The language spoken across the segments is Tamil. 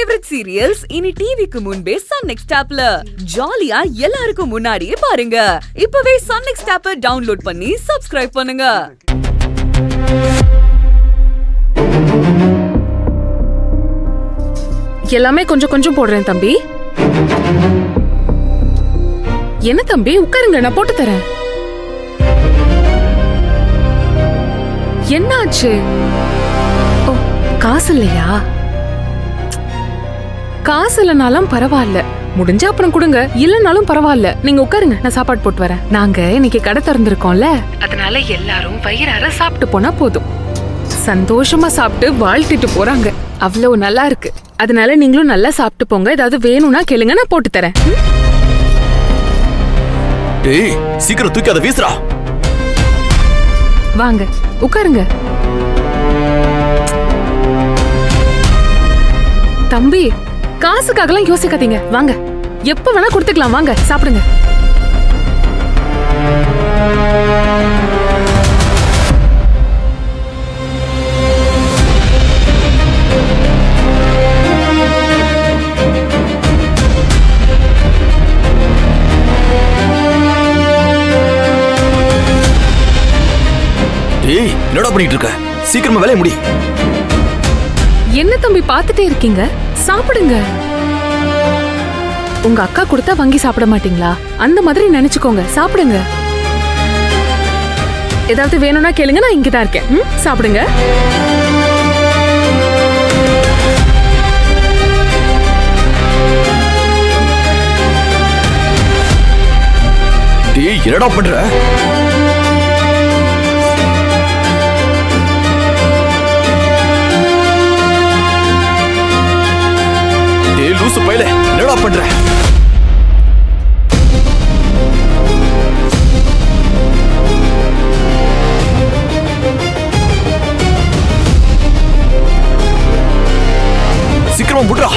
ஃபேவரட் சீரியல்ஸ் இனி டிவிக்கு முன்பே சன் நெக்ஸ்ட் ஆப்ல ஜாலியா எல்லாருக்கும் முன்னாடியே பாருங்க. இப்பவே சன் நெக்ஸ்ட் ஆப்பை டவுன்லோட் பண்ணி சப்ஸ்கிரைப் பண்ணுங்க. எல்லாமே கொஞ்சம் கொஞ்சம் போடுறேன் தம்பி. என்ன தம்பி, உட்காருங்க, நான் போட்டு தரேன். என்னாச்சு? ஓ, காசு இல்லையா? காசு இல்லைனாலும் பரவாயில்ல, முடிஞ்சா அப்புறம் கொடுங்க, இல்லைனாலும் பரவாயில்ல. நீங்க உட்காருங்க, நான் சாப்பாடு போட்டு வரேன். நாங்க இன்னைக்கு கடை திறந்திருக்கோம்ல, அதனால எல்லாரும் வயிறார சாப்பிட்டு போனா போதும். சந்தோஷமா சாப்பிட்டு வாழ்த்திட்டு போறாங்க. அவ்வளவு நல்லா இருக்கு. அதனால நீங்களும் நல்லா சாப்பிட்டு போங்க. ஏதாவது வேணும்னா கேளுங்க, நான் போட்டு தரேன். டேய், சீக்கிரம் தூக்கி அதை வீசுடா. வாங்க உட்காருங்க. தம்பி, காசுக்காகலாம் யோசிக்காதீங்க, வாங்க. எப்ப வேணா கொடுத்துக்கலாம், வாங்க சாப்பிடுங்க. டேய், என்னடா பண்ணிட்டு இருக்க? சீக்கிரமா வேலைய முடி. என்ன தம்பி பார்த்துட்டே இருக்கீங்க? சாப்பிடுங்க. உங்க அக்கா கொடுத்தா வாங்கி சாப்பிட மாட்டீங்களா? அந்த மாதிரி நினைச்சுக்கோங்க, சாப்பிடுங்க. ஏதாவது வேணும்னா கேளுங்க, நான் இங்கதான் இருக்கேன். சாப்பிடுங்க. டேய், என்னடா பண்ற? லூசு பையலே, என்னடா பண்ற? சீக்கிரமா புட்றா.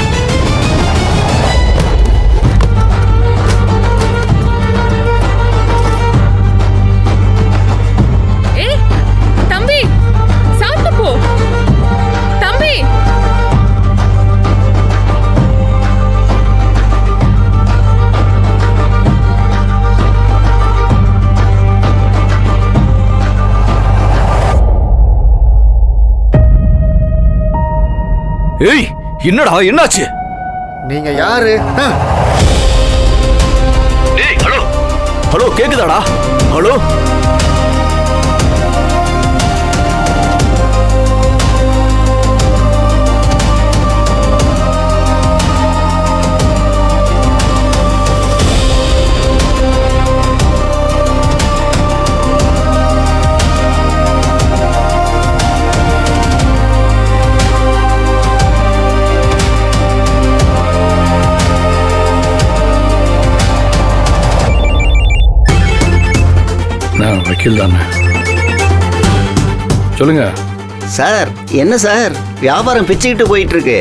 ஏய் தம்பி, சாப்பிட்டு போ. தம்பி, ஏய், என்னடா என்னாச்சு? நீங்க யாரு? டேய், ஹலோ ஹலோ, கேக்குதாடா? ஹலோ, வக்கீல் தானே, சொல்லுங்க சார். என்ன சார், வியாபாரம் பிச்சுக்கிட்டு போயிட்டு இருக்கு.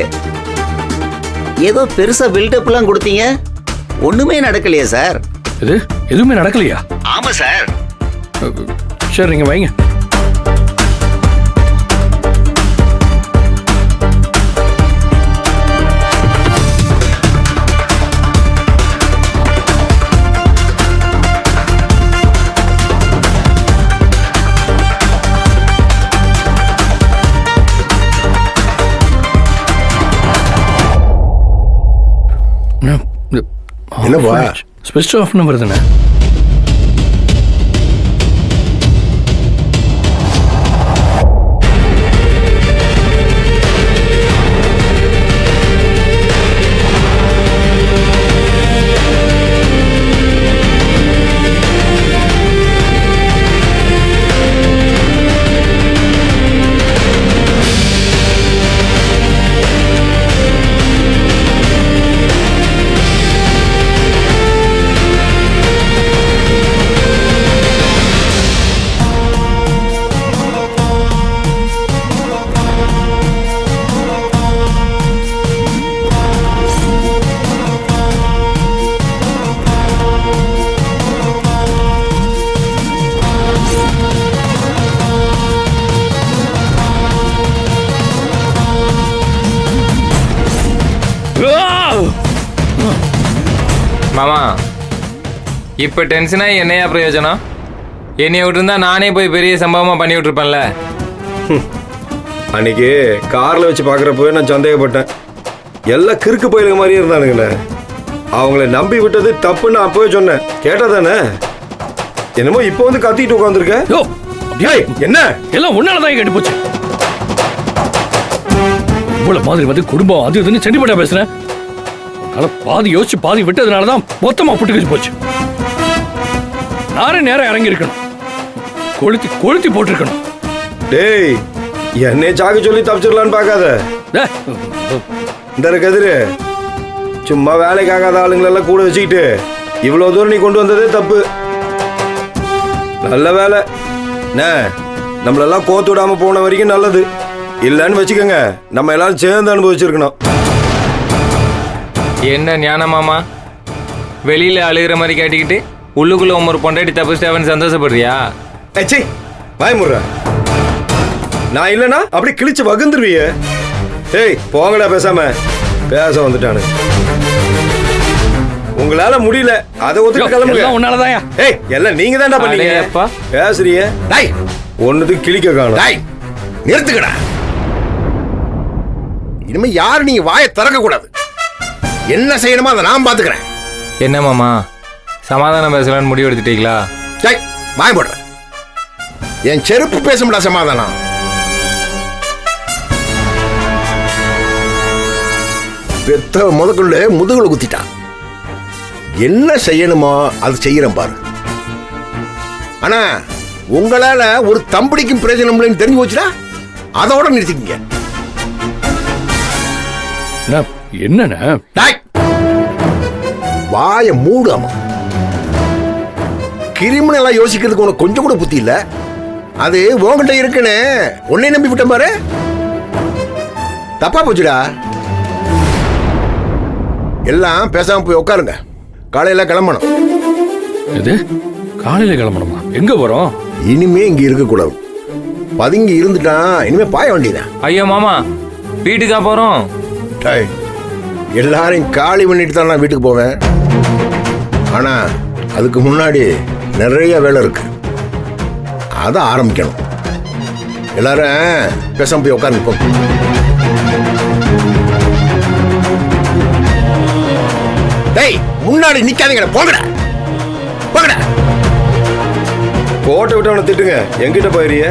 ஏதோ பெருசா பில்டப்லாம் கொடுத்தீங்க, ஒண்ணுமே நடக்கலையா சார்? இது எதுவுமே நடக்கலையா? ஆமா சார். சரி, நீங்க வைங்க. என்னப்பா ஸ்பெஷல் ஆஃப் வருதுண்ணே. மாமா இப்போ டென்ஷனாக என்னையா பிரயோஜனம்? என்னைய விட்டுருந்தா நானே போய் பெரிய சம்பவமாக பண்ணி விட்டுருப்பேன்ல. அன்னைக்கு காரில் வச்சு பார்க்குறப்பவே நான் சந்தேகப்பட்டேன். எல்லாம் கிறுக்கு பயிலுங்க மாதிரியே இருந்தானுங்கண்ணே. அவங்கள நம்பி விட்டது தப்புன்னு அப்பவே சொன்னேன். கேட்டா தானே? என்னமோ இப்போ வந்து கத்திட்டு உட்காந்துருக்க. யோ அப்படியே என்ன எல்லாம் ஒன்னாலதான் கெட்டு போச்சு. இவ்வளவு மாதிரி வந்து குடும்பம் அது இதுன்னு சென்டிமெண்டா பேசுறேன். அதனால பாதி யோசிச்சு பாதி விட்டதுனாலதான் மொத்தமா புட்டுக்கிச்சு போச்சு. நானே நேரம் இறங்கி இருக்கணும், கொளுத்தி கொளுத்தி போட்டிருக்கணும். டேய், என்னை சாக்க சொல்லி தப்பிச்சிடலான்னு பார்க்காத. இந்த கதிரு சும்மா வேலைக்காகாத ஆளுங்களெல்லாம் கூட வச்சுக்கிட்டு இவ்வளோ தூரம் நீ கொண்டு வந்ததே தப்பு. நல்ல வேலை நம்மளெல்லாம் கோத்து விடாம போன வரைக்கும் நல்லது. இல்லைன்னு வச்சுக்கோங்க, நம்ம எல்லாரும் சேர்ந்து அனுபவிச்சிருக்கணும். என்ன ஞானமாமா, வெளியில் அழுகிற மாதிரி கேட்டுக்கிட்டு உள்ளுக்குள்ள ஒரு பொண்டாட்டி தப்பிச்சிட்டாவன்னு சந்தோஷப்படுறியா? ஏச்சி பயமுடுற. நான் இல்லைன்னா அப்படி கிழிச்சு வகுந்துருவிய. ஏய் போங்கடா, பேசாம பேச வந்துட்டானு. உங்களால முடியல, அதை ஒத்துட்டு கிளம்புங்க. உன்னாலதான். ஏய் எல்லாம் நீங்க தான்டா பண்ணீங்க. அடேயப்பா. பேசுறிய டாய், ஒன்னுக்கு கிழிக்க காணும். டாய் நிறுத்துக்கடா. இனிமே யாரும் நீங்க வாயை திறக்க கூடாது. என்ன செய்யணுமோ அதை நான் பாத்துக்கிறேன். என்ன மாமா, சமாதானம் பேசலான்னு முடிவு எடுத்துட்டீங்களா? டாய் வாய் போடுற. என் செருப்பு பேசும்டா சமாதானம். பெத்த முதற்கொண்டு முதுகுல குத்திட்டான். என்ன செய்யணுமோ அது செய்யறேன் பாரு. ஆனா உங்களால ஒரு தம்படிக்கும் பிரயோஜனம் இல்லைன்னு தெரிஞ்சு போச்சுடா, அதோட நிறுத்திக்கங்க. என்னண்ணா? டாய் வாய மூடாம. கிரிமினலா யோசிக்கிறதுக்கு உனக்கு கொஞ்சம் கூட புத்தி இல்ல. அது உன்கிட்ட இருக்குன்னு உன்னை நம்பி விட்ட பாரு. தப்பா போச்சுடா. எல்லாம் பேசாம போய் உட்காருங்க. காலையில கிளம்பணும். இது காலையில கிளம்பணுமா? எங்க போறோம்? இனிமே இங்க இருக்க கூடாது. பதுங்கி இருந்துட்டான், இனிமே பாய வேண்டியதான். ஐயோ மாமா, வீட்டுக்கா போறோம்? டேய், எல்லாரையும் காலி பண்ணிட்டு தான் நான் வீட்டுக்கு போவேன். ஆனா அதுக்கு முன்னாடி நிறைய வேலை இருக்கு, அதை ஆரம்பிக்கணும். எல்லாரும் பேசாம போய் உட்கார்ந்து போ. டேய் முன்னாடி நிக்காதீங்கடா, போங்கடா போங்கடா. கோட்டை விட்டு அவனை திட்டுங்க. எங்கிட்ட போயிறிய?